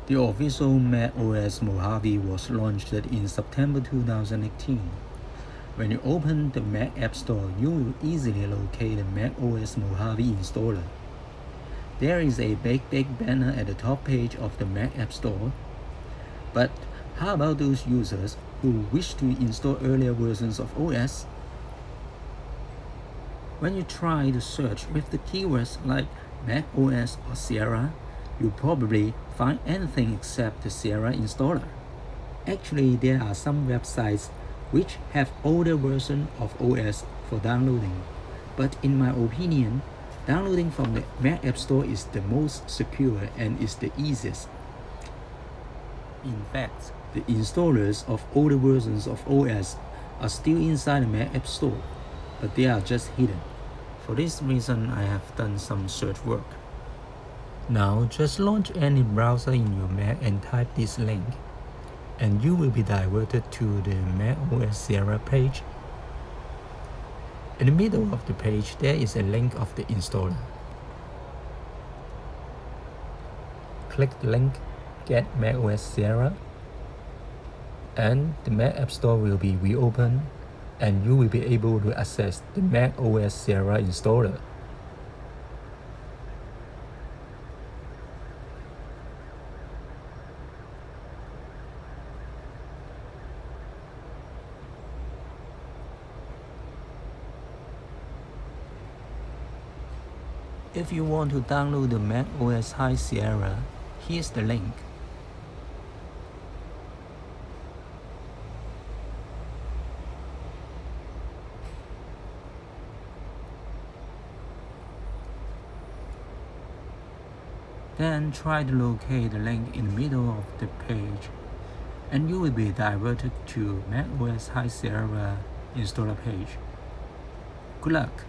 The official Mac OS Mojave was launched in September 2018. When you open the Mac App Store, you will easily locate the Mac OS Mojave installer. There is a big banner at the top page of the Mac App Store. But how about those users who wish to install earlier versions of OS? When you try to search with the keywords like Mac OS or Sierra, you probably find anything except the Sierra installer. Actually, there are some websites which have older version of OS for downloading, but in my opinion, downloading from the Mac App Store is the most secure and is the easiest. In fact, the installers of older versions of OS are still inside the Mac App Store, but they are just hidden. For this reason, I have done some search work. Now, just launch any browser in your Mac and type this link, and you will be diverted to the Mac OS Sierra page. In the middle of the page, there is a link of the installer. Click the link, Get Mac OS Sierra, and the Mac App Store will be reopened, and you will be able to access the Mac OS Sierra installer. If you want to download the Mac OS High Sierra, here's the link. Then try to locate the link in the middle of the page, and you will be diverted to Mac OS High Sierra installer page. Good luck!